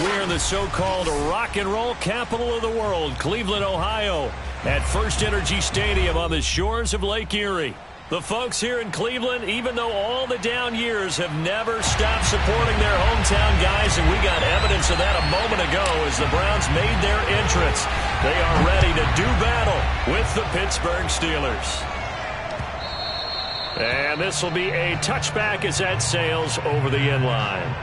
We're in the so-called rock and roll capital of the world, Cleveland, Ohio, at First Energy Stadium on the shores of Lake Erie. The folks here in Cleveland, even though all the down years, have never stopped supporting their hometown guys, and we got evidence of that a moment ago as the Browns made their entrance. They are ready to do battle with the Pittsburgh Steelers. And this will be a touchback as that sails over the end line.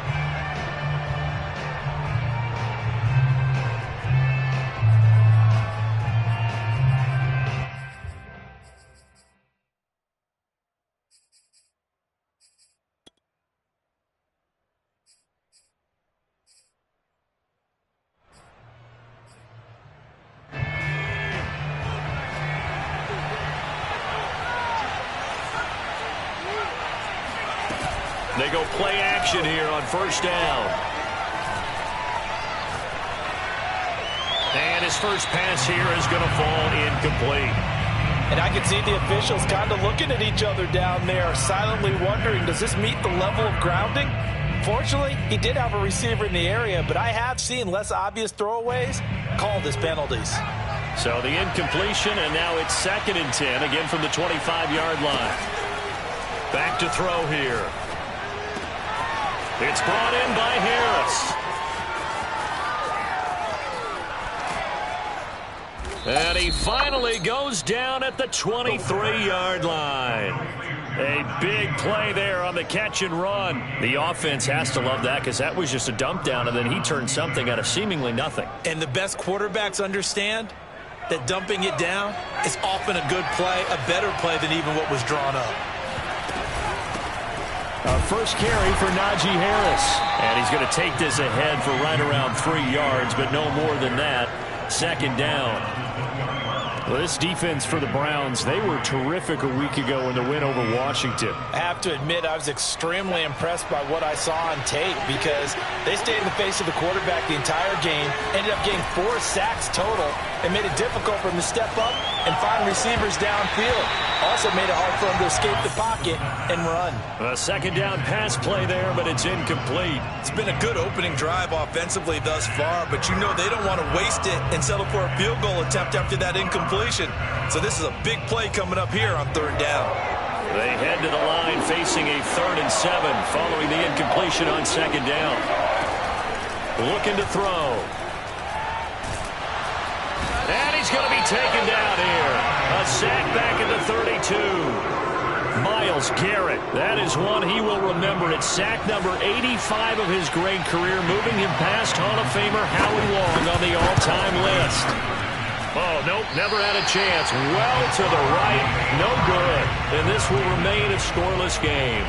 They go play action here on first down. And his first pass here is going to fall incomplete. And I can see the officials kind of looking at each other down there, silently wondering, does this meet the level of grounding? Fortunately, he did have a receiver in the area, but I have seen less obvious throwaways called as penalties. So the incompletion, and now it's 2nd and 10, again from the 25-yard line. Back to throw here. It's brought in by Harris. And he finally goes down at the 23-yard line. A big play there on the catch and run. The offense has to love that because that was just a dump down, and then he turned something out of seemingly nothing. And the best quarterbacks understand that dumping it down is often a good play, a better play than even what was drawn up. First carry for Najee Harris. And he's going to take this ahead for right around 3 yards, but no more than that. 2nd down. Well, this defense for the Browns, they were terrific a week ago in the win over Washington. I have to admit, I was extremely impressed by what I saw on tape because they stayed in the face of the quarterback the entire game, ended up getting 4 sacks total, and made it difficult for him to step up and find receivers downfield. Also made it hard for him to escape the pocket and run. A 2nd down pass play there, but it's incomplete. It's been a good opening drive offensively thus far, but you know they don't want to waste it and settle for a field goal attempt after that incompletion. So this is a big play coming up here on 3rd down. They head to the line facing a 3rd and 7 following the incompletion on 2nd down. Looking to throw. And he's going to be taken down here. A sack back at the 32. Myles Garrett, that is one he will remember. It's sack number 85 of his great career, moving him past Hall of Famer Howie Long on the all-time list. Oh, nope, never had a chance. Well to the right, no good. And this will remain a scoreless game.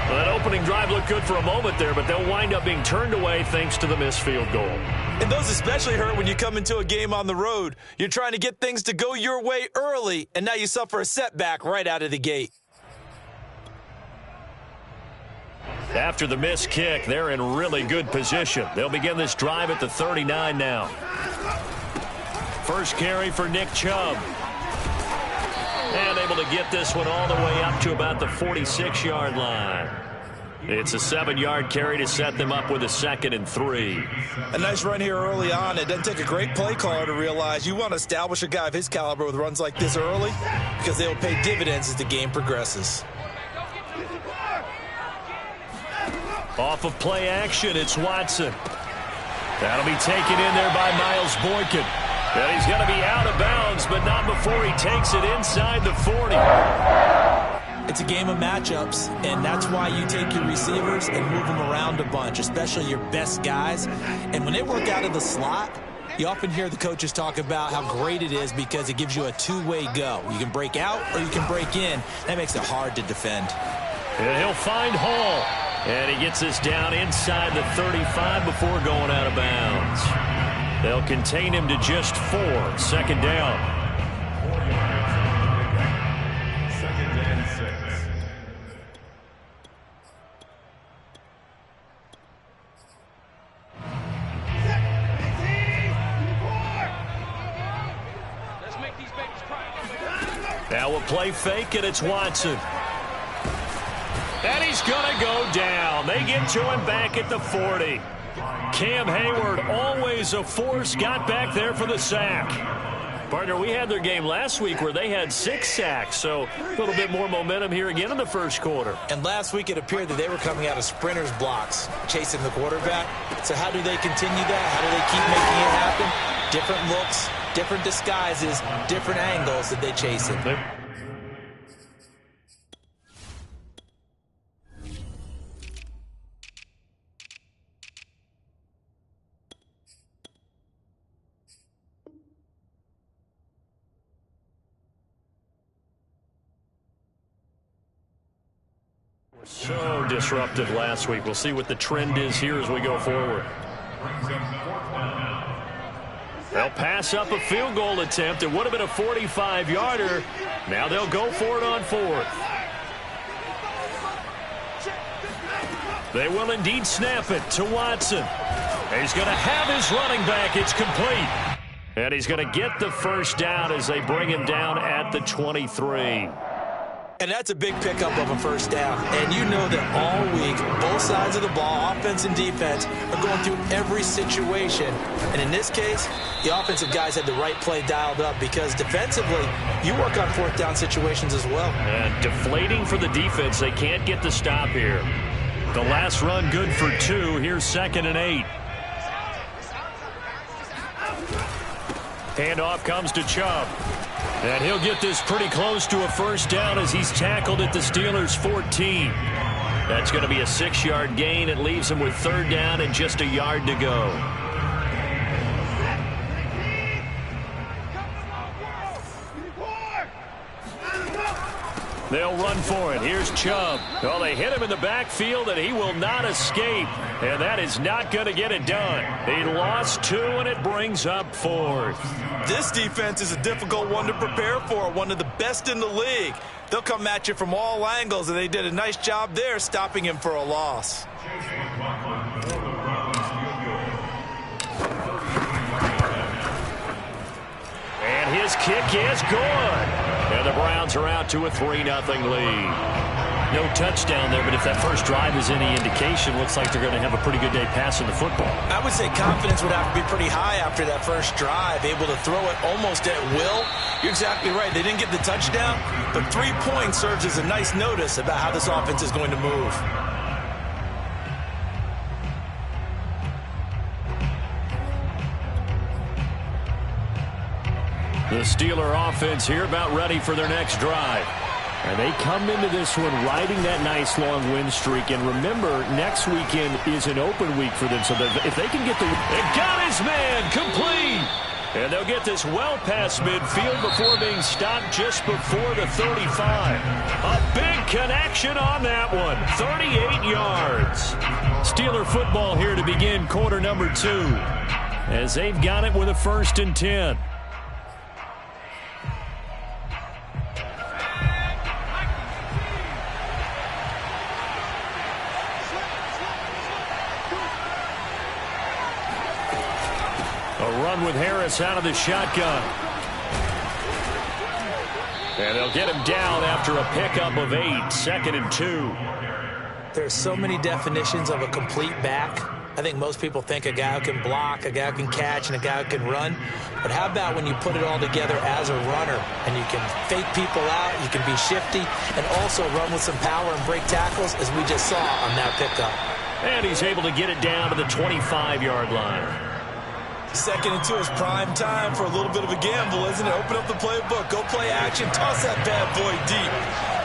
Well, that opening drive looked good for a moment there, but they'll wind up being turned away thanks to the missed field goal. And those especially hurt when you come into a game on the road. You're trying to get things to go your way early, and now you suffer a setback right out of the gate. After the missed kick, they're in really good position. They'll begin this drive at the 39 now. First carry for Nick Chubb. And able to get this one all the way up to about the 46-yard line. It's a 7-yard carry to set them up with a 2nd and 3. A nice run here early on. It doesn't take a great play caller to realize you want to establish a guy of his caliber with runs like this early because they will pay dividends as the game progresses. Off of play action, it's Watson. That'll be taken in there by Miles Boykin. And he's going to be out of bounds, but not before he takes it inside the 40. It's a game of matchups, and that's why you take your receivers and move them around a bunch, especially your best guys. And when they work out of the slot, you often hear the coaches talk about how great it is because it gives you a two-way go. You can break out or you can break in. That makes it hard to defend. And he'll find Hall. And he gets this down inside the 35 before going out of bounds. They'll contain him to just 4. 2nd down. 2nd and 6. Now we'll play fake, and it's Watson. And he's going to go down. They get to him back at the 40. Cam Hayward, always a force, got back there for the sack. Partner, we had their game last week where they had 6 sacks, so a little bit more momentum here again in the first quarter. And last week it appeared that they were coming out of sprinters blocks, chasing the quarterback. So how do they continue that? How do they keep making it happen? Different looks, different disguises, different angles that they chase it. So disruptive last week. We'll see what the trend is here as we go forward. They'll pass up a field goal attempt. It would have been a 45-yarder. Now they'll go for it on 4th. They will indeed snap it to Watson. He's going to have his running back. It's complete. And he's going to get the first down as they bring him down at the 23. And that's a big pickup of a first down. And you know that all week, both sides of the ball, offense and defense, are going through every situation. And in this case, the offensive guys had the right play dialed up because defensively, you work on 4th down situations as well. And deflating for the defense. They can't get the stop here. The last run good for 2. Here's 2nd and 8. Handoff comes to Chubb. And he'll get this pretty close to a first down as he's tackled at the Steelers' 14. That's going to be a 6-yard gain. It leaves him with 3rd down and just a yard to go. They'll run for it. Here's Chubb. Well, they hit him in the backfield, and he will not escape. And that is not going to get it done. He lost 2, and it brings up 4th. This defense is a difficult one to prepare for, one of the best in the league. They'll come at you from all angles, and they did a nice job there stopping him for a loss. And his kick is good. And the Browns are out to a 3-0 lead. No touchdown there, but if that first drive is any indication, looks like they're going to have a pretty good day passing the football. I would say confidence would have to be pretty high after that first drive, able to throw it almost at will. You're exactly right. They didn't get the touchdown, but 3 points serves as a nice notice about how this offense is going to move. The Steeler offense here about ready for their next drive. And they come into this one riding that nice long win streak. And remember, next weekend is an open week for them. So if they can get the... They got his man complete! And they'll get this well past midfield before being stopped just before the 35. A big connection on that one. 38 yards. Steeler football here to begin quarter number 2. As they've got it with a 1st and 10. A run with Harris out of the shotgun. And they'll get him down after a pickup of 8, 2nd and 2. There's so many definitions of a complete back. I think most people think a guy who can block, a guy who can catch, and a guy who can run. But how about when you put it all together as a runner and you can fake people out, you can be shifty, and also run with some power and break tackles, as we just saw on that pickup. And he's able to get it down to the 25-yard line. 2nd and 2 is prime time for a little bit of a gamble, isn't it? Open up the playbook, go play action, toss that bad boy deep.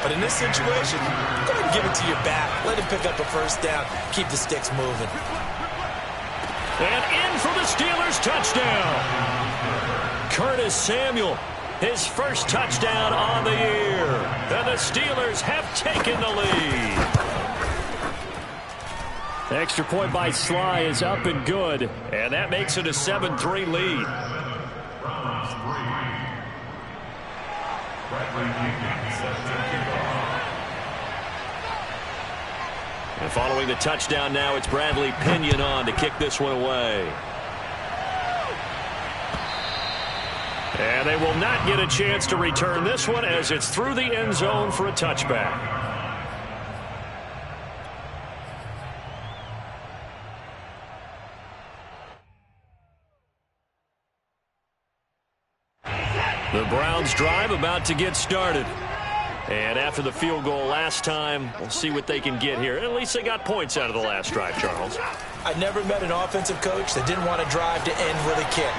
But in this situation, go ahead and give it to your back. Let him pick up a first down. Keep the sticks moving. And in for the Steelers touchdown. Curtis Samuel, his first touchdown on the year. And the Steelers have taken the lead. Extra point by Sly is up and good, and that makes it a 7-3 lead. And following the touchdown now, it's Bradley Pinion on to kick this one away. And they will not get a chance to return this one as it's through the end zone for a touchback. The Browns drive about to get started. And after the field goal last time, we'll see what they can get here. At least they got points out of the last drive, Charles. I never met an offensive coach that didn't want to drive to end with a kick.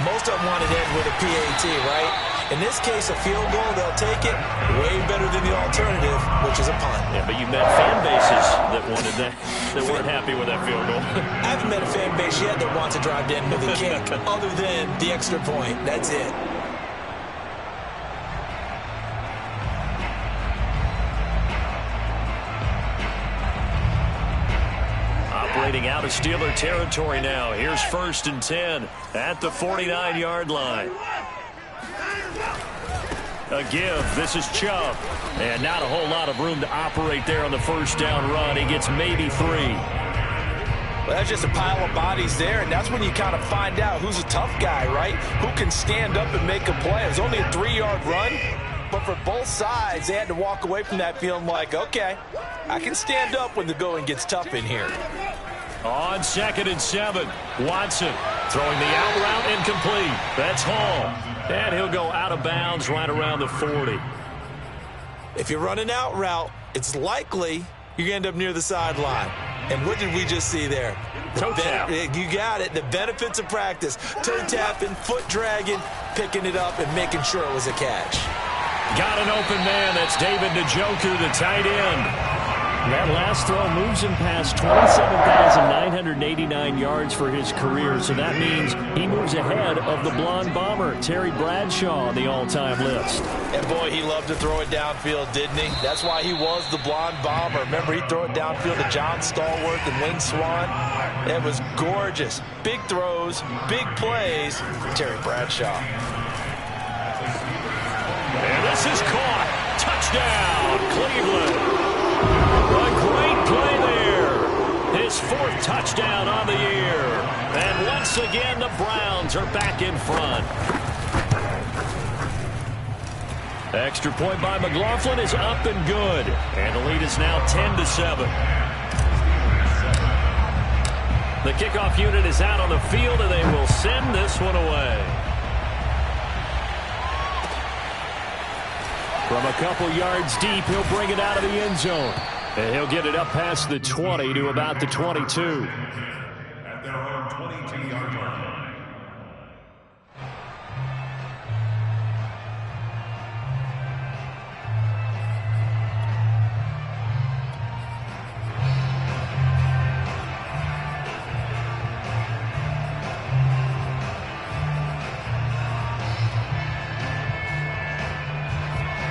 Most of them want to end with a PAT, right? In this case, a field goal, they'll take it way better than the alternative, which is a punt. Yeah, but you met fan bases that wanted that, that weren't happy with that field goal. I haven't met a fan base yet that wants to drive to end with a kick, other than the extra point. That's it. Operating out of Steeler territory now. Here's 1st and 10 at the 49-yard line. A give. This is Chubb. And not a whole lot of room to operate there on the first down run. He gets maybe 3. Well, that's just a pile of bodies there, and that's when you kind of find out who's a tough guy, right? Who can stand up and make a play. It was only a 3-yard run, but for both sides, they had to walk away from that feeling like, okay, I can stand up when the going gets tough in here. On 2nd and 7, Watson throwing the out route incomplete. That's Hall. And he'll go out of bounds right around the 40. If you're running out route, it's likely you're going to end up near the sideline. And what did we just see there? Toe tap. You got it. The benefits of practice. Toe tapping, foot dragging, picking it up, and making sure it was a catch. Got an open man. That's David Njoku, the tight end. That last throw moves him past 27,989 yards for his career, so that means he moves ahead of the blonde bomber, Terry Bradshaw, on the all-time list. And, boy, he loved to throw it downfield, didn't he? That's why he was the blonde bomber. Remember, he'd throw it downfield to John Stallworth and Lynn Swann. It was gorgeous. Big throws, big plays. Terry Bradshaw. And this is caught. Touchdown, Cleveland. A great play there. His 4th touchdown on the year. And once again, the Browns are back in front. Extra point by McLaughlin is up and good. And the lead is now 10-7. The kickoff unit is out on the field, and they will send this one away. From a couple yards deep, he'll bring it out of the end zone. And he'll get it up past the 20 to about the 22. At their own 22-yard line.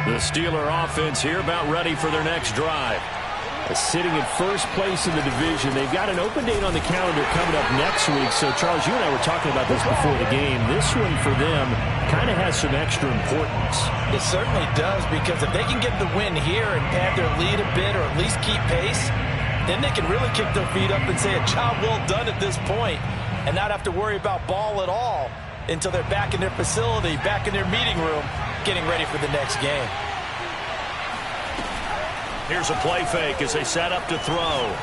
The Steeler offense here about ready for their next drive. Sitting in first place in the division. They've got an open date on the calendar coming up next week. So, Charles, you and I were talking about this before the game. This one for them kind of has some extra importance. It certainly does, because if they can get the win here and pad their lead a bit or at least keep pace, then they can really kick their feet up and say a job well done at this point and not have to worry about ball at all until they're back in their facility, back in their meeting room, getting ready for the next game. Here's a play fake as they set up to throw.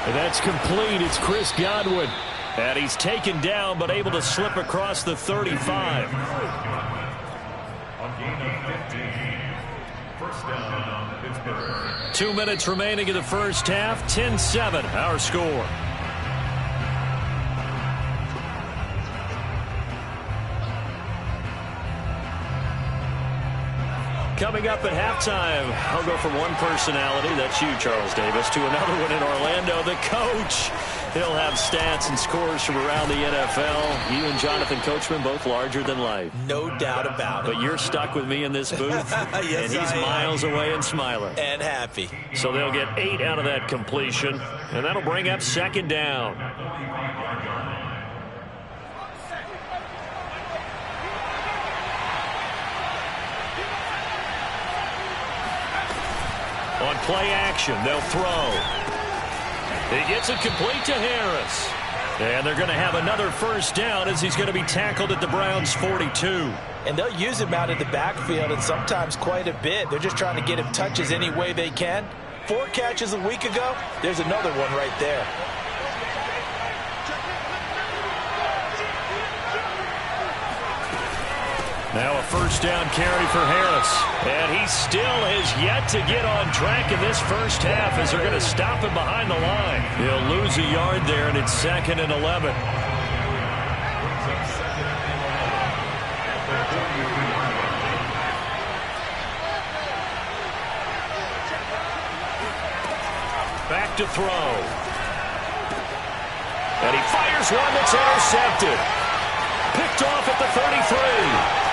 And that's complete. It's Chris Godwin. And he's taken down but able to slip across the 35. On gain of 15. First down, Pittsburgh. 2 minutes remaining in the first half. 10-7, our score. Coming up at halftime, I'll go from one personality, that's you, Charles Davis, to another one in Orlando, the coach. He'll have stats and scores from around the NFL. You and Jonathan Coachman, both larger than life. No doubt about it. But you're stuck with me in this booth, yes, and he's miles away and smiling. And happy. So they'll get 8 out of that completion, and that'll bring up 2nd down. On play action, they'll throw. He gets it complete to Harris. And they're going to have another first down as he's going to be tackled at the Browns' 42. And they'll use him out of the backfield, and sometimes quite a bit. They're just trying to get him touches any way they can. 4 catches a week ago. There's another one right there. Now a first down carry for Harris. And he still has yet to get on track in this first half as they're going to stop him behind the line. He'll lose a yard there, and it's 2nd and 11. Back to throw. And he fires one that's intercepted. Picked off at the 33.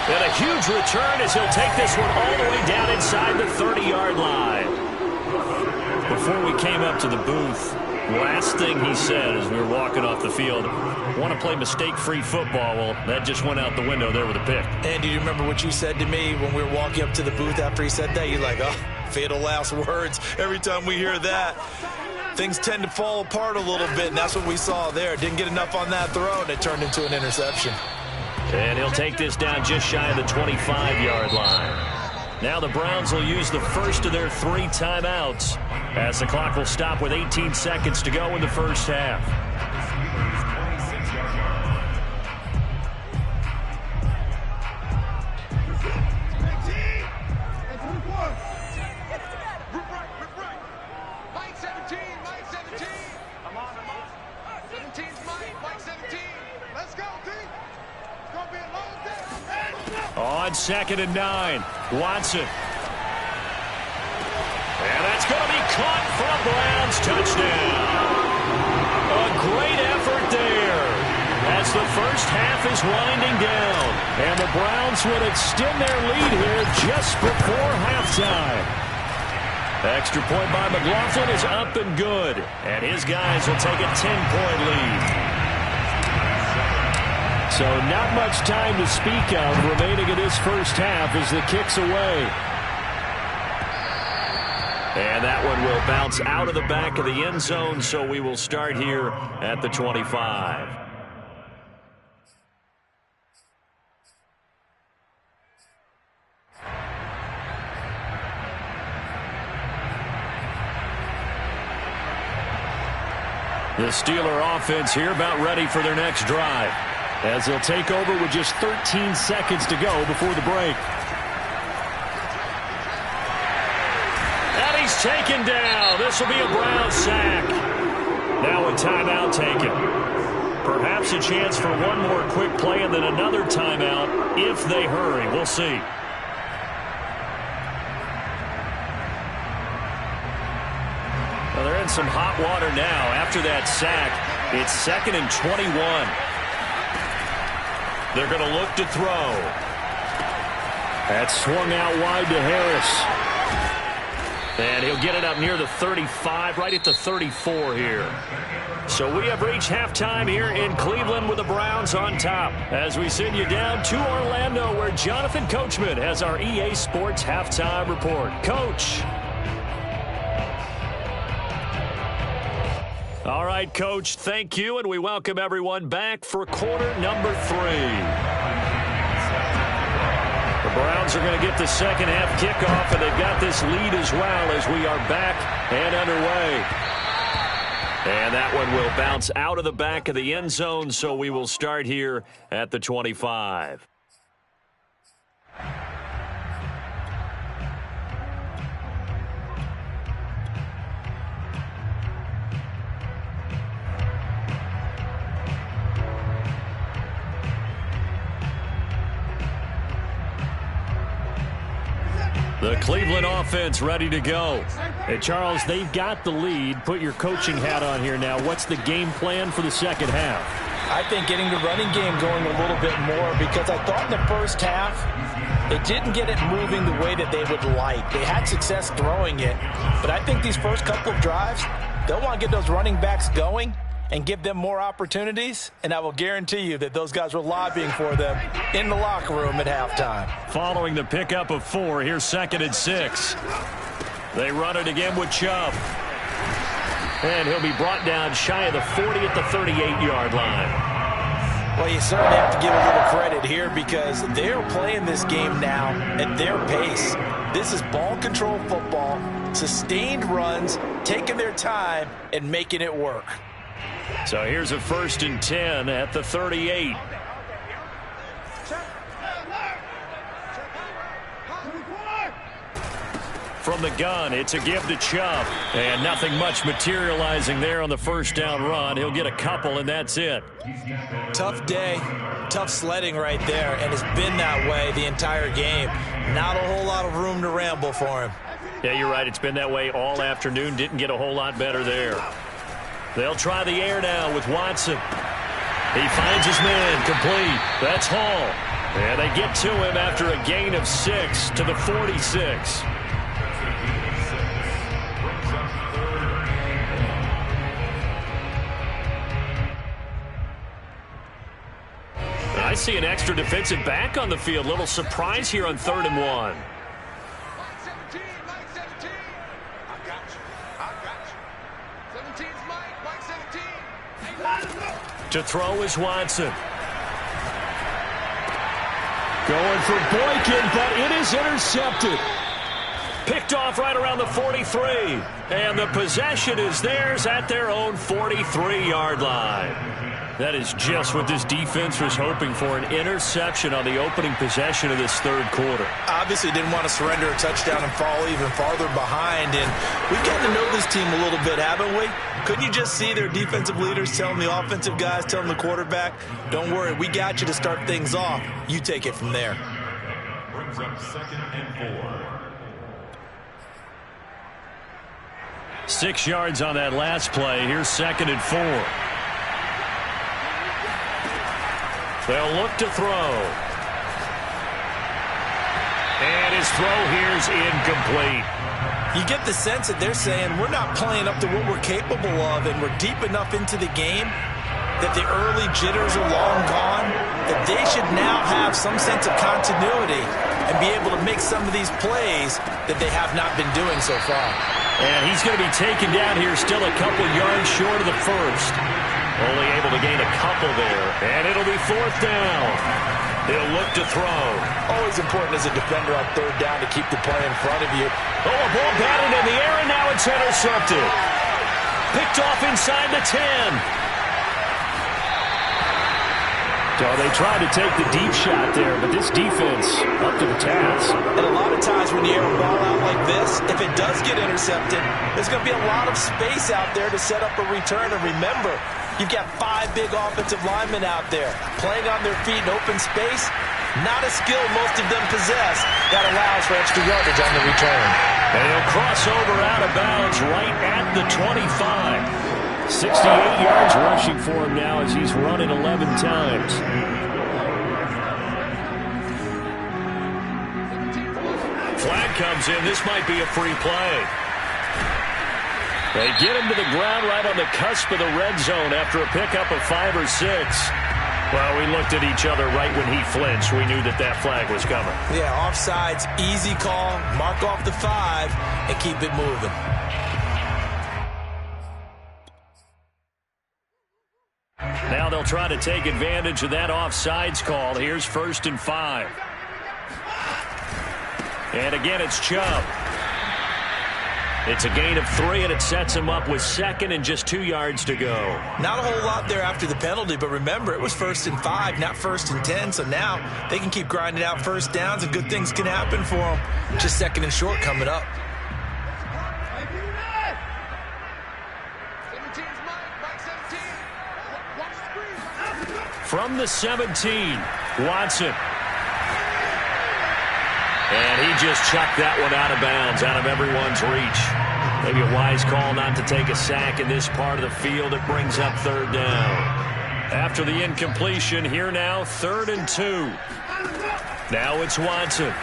And a huge return as he'll take this one all the way down inside the 30-yard line. Before we came up to the booth, last thing he said as we were walking off the field, want to play mistake-free football. Well, that just went out the window there with a pick. And do you remember what you said to me when we were walking up to the booth after he said that? You're like, oh, fatal last words. Every time we hear that, things tend to fall apart a little bit, and that's what we saw there. Didn't get enough on that throw, and it turned into an interception. And he'll take this down just shy of the 25-yard line. Now the Browns will use the first of their 3 timeouts as the clock will stop with 18 seconds to go in the first half. On 2nd and 9, Watson. And that's going to be caught for a Browns touchdown. A great effort there as the first half is winding down. And the Browns would extend their lead here just before halftime. Extra point by McLaughlin is up and good. And his guys will take a 10-point lead. So not much time to speak of remaining in this first half as the kick's away. And that one will bounce out of the back of the end zone, so we will start here at the 25. The Steeler offense here about ready for their next drive, as they'll take over with just 13 seconds to go before the break. And he's taken down. This will be a Browns sack. Now a timeout taken. Perhaps a chance for one more quick play and then another timeout if they hurry. We'll see. Well, they're in some hot water now after that sack. It's 2nd and 21. They're going to look to throw. That's swung out wide to Harris. And he'll get it up near the 35, right at the 34 here. So we have reached halftime here in Cleveland with the Browns on top. As we send you down to Orlando, where Jonathan Coachman has our EA Sports halftime report. Coach. All right, Coach, thank you, and we welcome everyone back for quarter number 3. The Browns are going to get the second half kickoff, and they've got this lead as well as we are back and underway. And that one will bounce out of the back of the end zone, so we will start here at the 25. The Cleveland offense ready to go. Hey, Charles, they've got the lead. Put your coaching hat on here now. What's the game plan for the second half? I think getting the running game going a little bit more, because I thought in the first half they didn't get it moving the way that they would like. They had success throwing it, but I think these first couple of drives, they'll want to get those running backs going and give them more opportunities, and I will guarantee you that those guys were lobbying for them in the locker room at halftime. Following the pickup of 4, here's 2nd and 6. They run it again with Chubb. And he'll be brought down shy of the 40 at the 38-yard line. Well, you certainly have to give a little credit here, because they're playing this game now at their pace. This is ball control football, sustained runs, taking their time and making it work. So here's a 1st and 10 at the 38. from the gun. It's a give to Chubb. And nothing much materializing there on the first down run. He'll get a couple, and that's it. Tough day, tough sledding right there, and it's been that way the entire game. Not a whole lot of room to ramble for him. Yeah, you're right. It's been that way all afternoon. Didn't get a whole lot better there. They'll try the air now with Watson. He finds his man complete. That's Hall. And they get to him after a gain of 6 to the 46. I see an extra defensive back on the field. Little surprise here on 3rd and 1. To throw is Watson. Going for Boykin, but it is intercepted. Picked off right around the 43. And the possession is theirs at their own 43-yard line. That is just what this defense was hoping for, an interception on the opening possession of this third quarter. Obviously didn't want to surrender a touchdown and fall even farther behind. And we've gotten to know this team a little bit, haven't we? Couldn't you just see their defensive leaders telling the offensive guys, telling the quarterback, don't worry, we got you to start things off. You take it from there. Brings up 2nd and 4. 6 yards on that last play. Here's 2nd and 4. They'll look to throw. And his throw here's incomplete. You get the sense that they're saying we're not playing up to what we're capable of, and we're deep enough into the game that the early jitters are long gone, that they should now have some sense of continuity and be able to make some of these plays that they have not been doing so far. And he's going to be taken down here still a couple yards short of the first. Only able to gain a couple there. And it'll be 4th down. He'll look to throw. Always important as a defender on 3rd down to keep the play in front of you. Oh, a ball batted in the air, and now it's intercepted. Picked off inside the 10. So they tried to take the deep shot there, but this defense up to the task. And a lot of times when you air a ball out like this, if it does get intercepted, there's going to be a lot of space out there to set up a return. And remember, you've got 5 big offensive linemen out there playing on their feet in open space. Not a skill most of them possess. That allows for extra yardage on the return. And he'll cross over out of bounds right at the 25. 68 yards rushing for him now as he's run it 11 times. Flag comes in. This might be a free play. They get him to the ground right on the cusp of the red zone after a pickup of 5 or 6. Well, we looked at each other right when he flinched. We knew that that flag was coming. Yeah, offsides, easy call. Mark off the 5 and keep it moving. Now they'll try to take advantage of that offsides call. Here's 1st and 5. And again, it's Chubb. It's a gain of 3, and it sets him up with 2nd and just 2 yards to go. Not a whole lot there after the penalty, but remember, it was 1st and 5, not 1st and 10. So now they can keep grinding out 1st downs, and good things can happen for them. Just 2nd and short coming up. From the 17, Watson. And he just chucked that one out of bounds, out of everyone's reach. Maybe a wise call not to take a sack in this part of the field. It brings up 3rd down. After the incompletion, here now, 3rd and 2. Now it's Watson.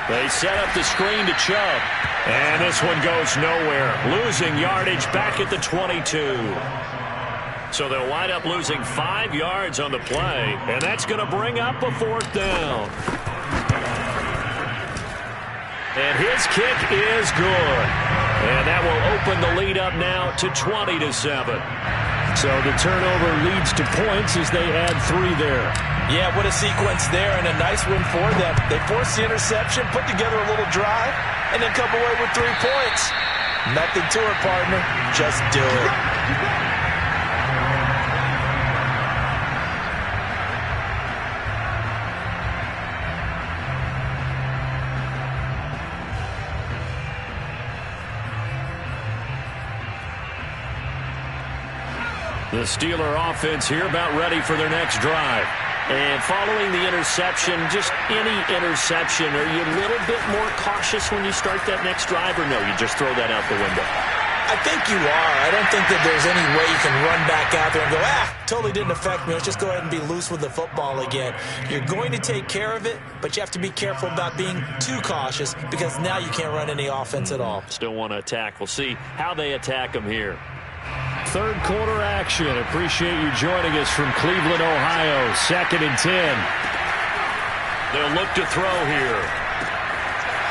They set up the screen to Chubb. And this one goes nowhere. Losing yardage back at the 22. So they'll wind up losing 5 yards on the play. And that's going to bring up a 4th down. And his kick is good. And that will open the lead up now to 20-7. So the turnover leads to points as they add 3 there. Yeah, what a sequence there, and a nice win for them. They forced the interception, put together a little drive, and then come away with 3 points. Nothing to it, partner. Just do it. The Steeler offense here about ready for their next drive. And following the interception, just any interception, are you a little bit more cautious when you start that next drive, or no, you just throw that out the window? I think you are. I don't think that there's any way you can run back out there and go, totally didn't affect me. Let's just go ahead and be loose with the football again. You're going to take care of it, but you have to be careful about being too cautious because now you can't run any offense at all. Still want to attack. We'll see how they attack them here. Third quarter action. Appreciate you joining us from Cleveland, Ohio. 2nd and 10. They'll look to throw here.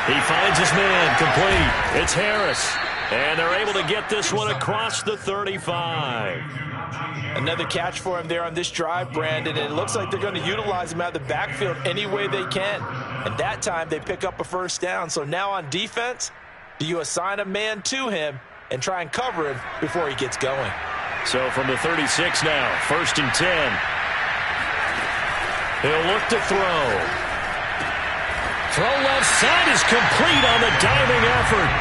He finds his man complete. It's Harris. And they're able to get this one across the 35. Another catch for him there on this drive, Brandon, and it looks like they're going to utilize him out of the backfield any way they can. And that time they pick up a first down. So now on defense, do you assign a man to him and try and cover him before he gets going? So from the 36 now, 1st and 10. He'll look to throw. Throw left side is complete on the diving effort.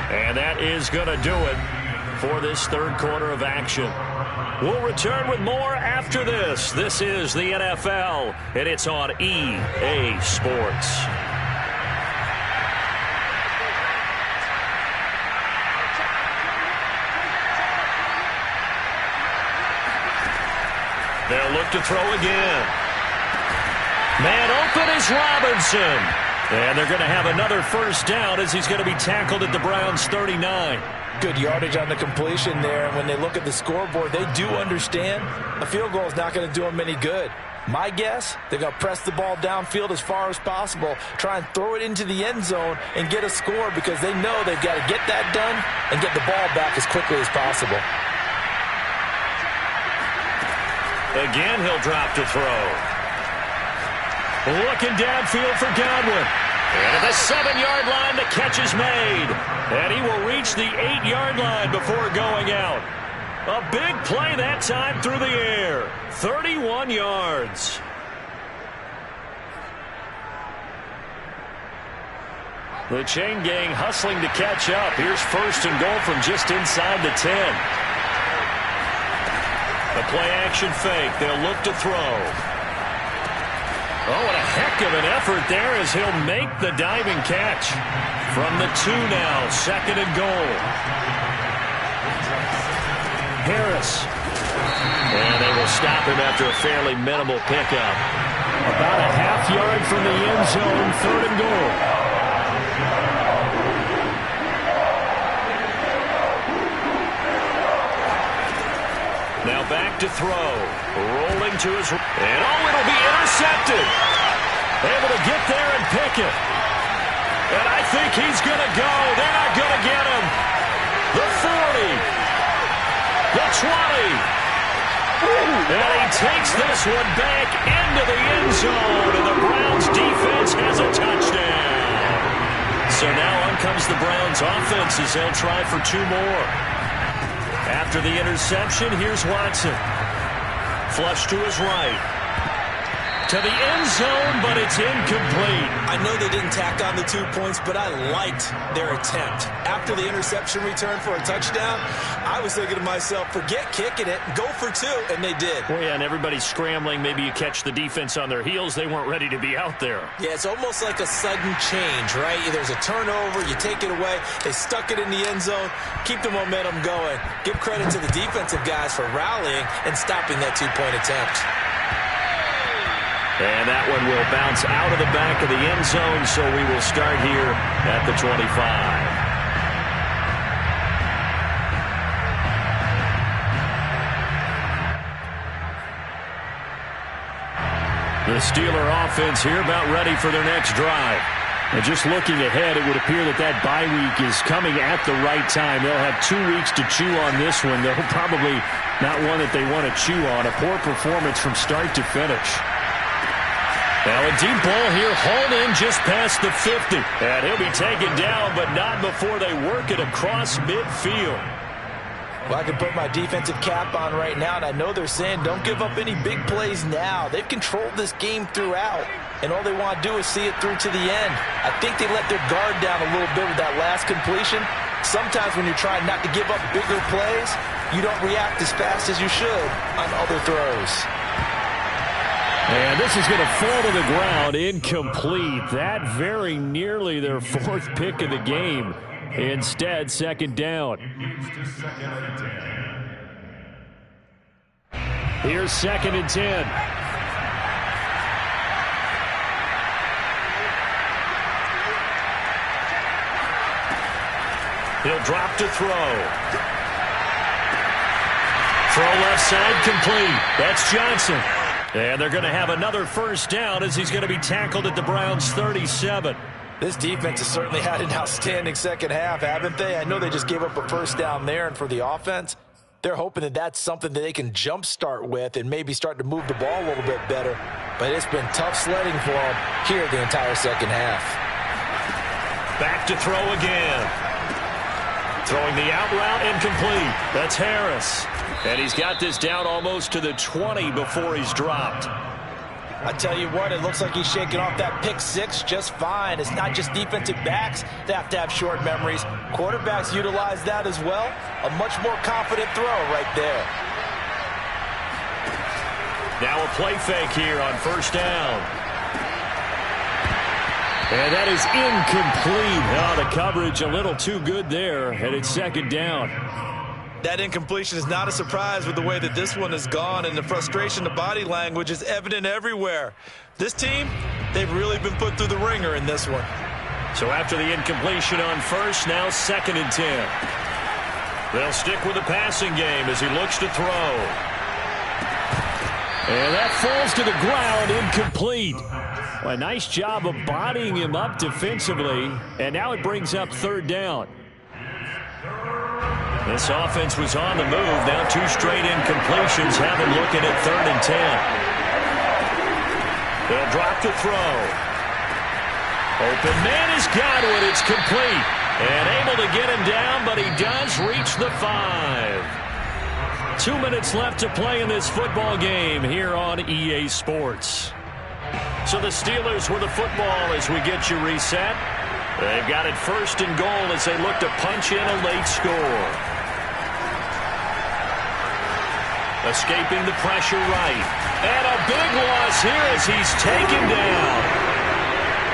And that is going to do it for this third quarter of action. We'll return with more after this. This is the NFL, and it's on EA Sports. They'll look to throw again. Man open is Robinson. And they're going to have another first down as he's going to be tackled at the Browns' 39. Good yardage on the completion there. And when they look at the scoreboard, they do understand a field goal is not going to do them any good. My guess, they're going to press the ball downfield as far as possible, try and throw it into the end zone and get a score because they know they've got to get that done and get the ball back as quickly as possible. Again, he'll drop to throw. Looking downfield for Godwin. And at the 7-yard line, the catch is made. And he will reach the 8-yard line before going out. A big play that time through the air. 31 yards. The chain gang hustling to catch up. Here's 1st and goal from just inside the 10. The play action fake. They'll look to throw. Oh, what a heck of an effort there as he'll make the diving catch. From the 2 now, 2nd and goal. Harris. And they will stop him after a fairly minimal pickup. About a half yard from the end zone, 3rd and goal. Now back to throw. Rolling to his... And it'll be intercepted. Able to get there and pick it. And I think he's going to go. They're not going to get him. The 40. The 20. And he takes this one back into the end zone. And the Browns defense has a touchdown. So now on comes the Browns offense as they'll try for 2 more. After the interception, here's Watson. Flush to his right. To the end zone, but it's incomplete. I know they didn't tack on the 2 points, but I liked their attempt. After the interception return for a touchdown, I was thinking to myself, forget kicking it, go for 2, and they did. Well, yeah, and everybody's scrambling. Maybe you catch the defense on their heels. They weren't ready to be out there. Yeah, it's almost like a sudden change, right? There's a turnover, you take it away, they stuck it in the end zone, keep the momentum going. Give credit to the defensive guys for rallying and stopping that 2-point attempt. And that one will bounce out of the back of the end zone, so we will start here at the 25. The Steeler offense here about ready for their next drive. And just looking ahead, it would appear that that bye week is coming at the right time. They'll have 2 weeks to chew on this one, though probably not one that they want to chew on. A poor performance from start to finish. Now a deep ball here, hauled in just past the 50. And he'll be taken down, but not before they work it across midfield. Well, I can put my defensive cap on right now, and I know they're saying don't give up any big plays now. They've controlled this game throughout. and all they want to do is see it through to the end. I think they let their guard down a little bit with that last completion. Sometimes when you're trying not to give up bigger plays, you don't react as fast as you should on other throws. And this is going to fall to the ground, incomplete. That very nearly their fourth pick of the game. Instead, second down. Here's second and 10. He'll drop to throw. Throw left side complete. That's Johnson. And they're going to have another first down as he's going to be tackled at the Browns' 37. This defense has certainly had an outstanding second half, haven't they? I know they just gave up a first down there, and for the offense, they're hoping that that's something that they can jumpstart with and maybe start to move the ball a little bit better. But it's been tough sledding for them here the entire second half. Back to throw again. Throwing the out route incomplete. That's Harris. And he's got this down almost to the 20 before he's dropped. I tell you what, it looks like he's shaking off that pick six just fine. It's not just defensive backs that have to have short memories. Quarterbacks utilize that as well. A much more confident throw right there. Now a play fake here on first down. And that is incomplete. Oh, the coverage a little too good there, and it's second down. That incompletion is not a surprise with the way that this one has gone, and the frustration, the body language is evident everywhere. This team, they've really been put through the ringer in this one. So after the incompletion on first, now second and 10. They'll stick with the passing game as he looks to throw. And that falls to the ground, incomplete. Well, a nice job of bodying him up defensively, and now it brings up third down. This offense was on the move. Now two straight incompletions have them looking at third and 10. They'll drop to throw. Open man has got it. It's complete. And able to get him down, but he does reach the 5. 2 minutes left to play in this football game here on EA Sports. So the Steelers with the football as we get you reset. They've got it first and goal as they look to punch in a late score. Escaping the pressure right. And a big loss here as he's taken down.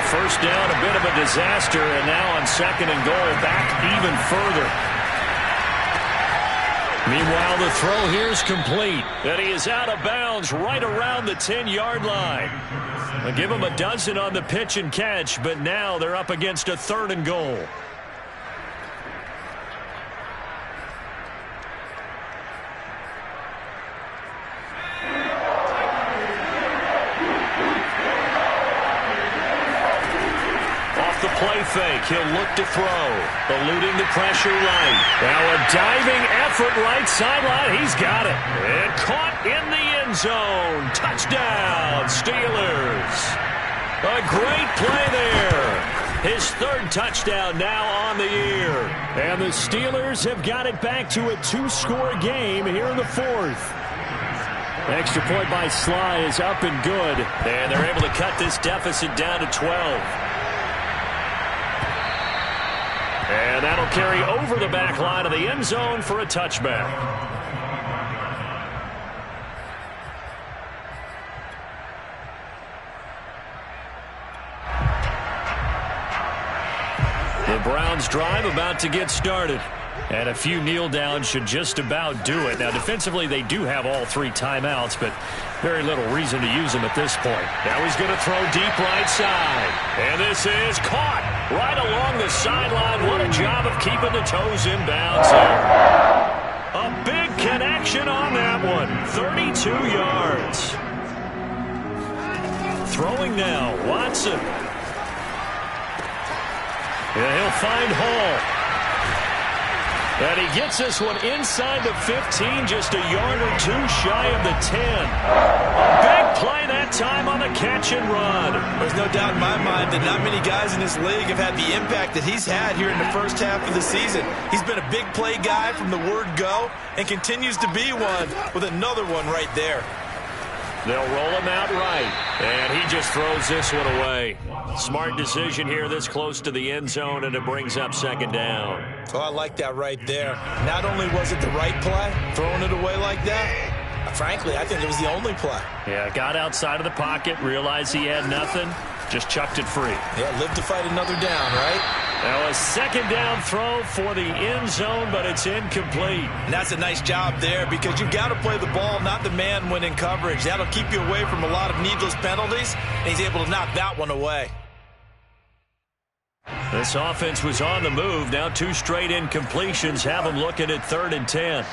First down, a bit of a disaster, and now on second and goal, back even further. Meanwhile, the throw here is complete. And he is out of bounds right around the 10-yard line. They'll give him a dozen on the pitch and catch, but now they're up against a third and goal. The play fake. He'll look to throw. Eluding the pressure right. Now a diving effort right sideline. He's got it. And caught in the end zone. Touchdown, Steelers. A great play there. His third touchdown now on the year. And the Steelers have got it back to a 2-score game here in the fourth. Extra point by Sly is up and good. And they're able to cut this deficit down to 12. And that'll carry over the back line of the end zone for a touchback. The Browns drive about to get started. And a few kneel downs should just about do it. Now, defensively, they do have all 3 timeouts, but very little reason to use them at this point. Now he's going to throw deep right side. And this is caught right along the sideline. What a job of keeping the toes in bounds there. A big connection on that one. 32 yards. Throwing now, Watson. Yeah, he'll find Hall. And he gets this one inside the 15, just a yard or 2 shy of the 10. A big play that time on the catch and run. There's no doubt in my mind that not many guys in this league have had the impact that he's had here in the first half of the season. He's been a big play guy from the word go and continues to be one with another one right there. They'll roll him out right, and he just throws this one away. Smart decision here this close to the end zone, and it brings up second down. Oh, I like that right there. Not only was it the right play, throwing it away like that, frankly, I think it was the only play. Yeah, got outside of the pocket, realized he had nothing, just chucked it free. Yeah, live to fight another down, right? Now a second down throw for the end zone, but it's incomplete. And that's a nice job there because you've got to play the ball, not the man when in coverage. That'll keep you away from a lot of needless penalties, and he's able to knock that one away. This offense was on the move. Now 2 straight incompletions have them looking at 3rd and 10.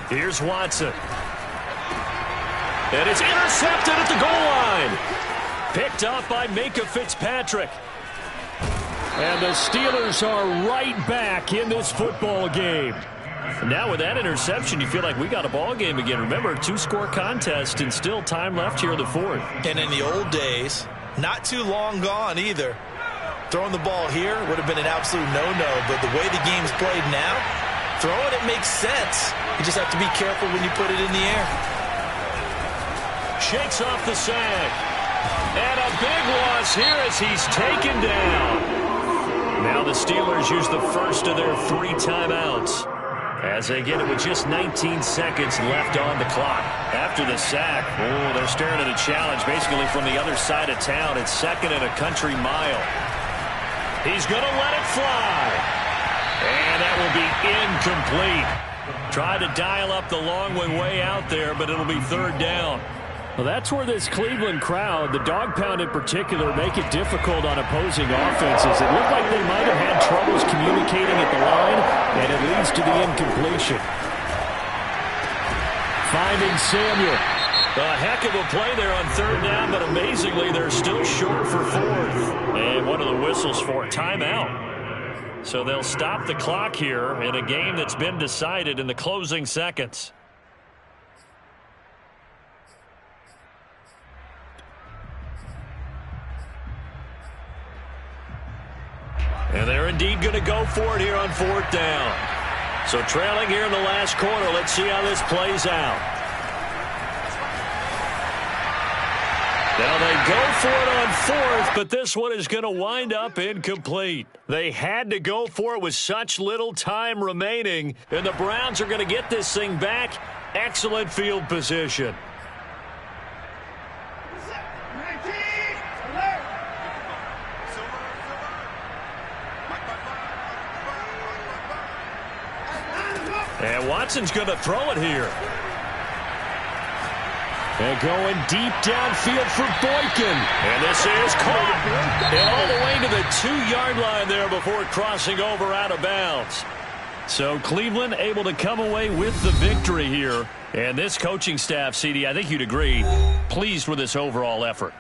Here's Watson. And it's intercepted at the goal line. Picked off by Minka Fitzpatrick. And the Steelers are right back in this football game. Now with that interception, you feel like we got a ball game again. Remember, 2-score contest and still time left here in the 4th. And in the old days, not too long gone either. Throwing the ball here would have been an absolute no-no, but the way the game's played now, throwing it makes sense. You just have to be careful when you put it in the air. Shakes off the sack. And a big loss here as he's taken down. Now the Steelers use the first of their 3 timeouts as they get it with just 19 seconds left on the clock. After the sack, they're staring at a challenge basically from the other side of town. It's 2nd and a country mile. He's going to let it fly. And that will be incomplete. Tried to dial up the long way out there, but it'll be 3rd down. Well, that's where this Cleveland crowd, the dog pound in particular, make it difficult on opposing offenses. It looked like they might have had troubles communicating at the line, and it leads to the incompletion. Finding Samuel. A heck of a play there on 3rd down, but amazingly, they're still short for 4th. And one of the whistles for timeout. So they'll stop the clock here in a game that's been decided in the closing seconds. And they're indeed going to go for it here on 4th down. So trailing here in the last quarter, let's see how this plays out. Now they go for it on 4th, but this one is going to wind up incomplete. They had to go for it with such little time remaining, and the Browns are going to get this thing back. Excellent field position. And Watson's going to throw it here. And going deep downfield for Boykin. And this is caught. And all the way to the 2-yard line there before crossing over out of bounds. So Cleveland able to come away with the victory here. And this coaching staff, CD, I think you'd agree, pleased with this overall effort.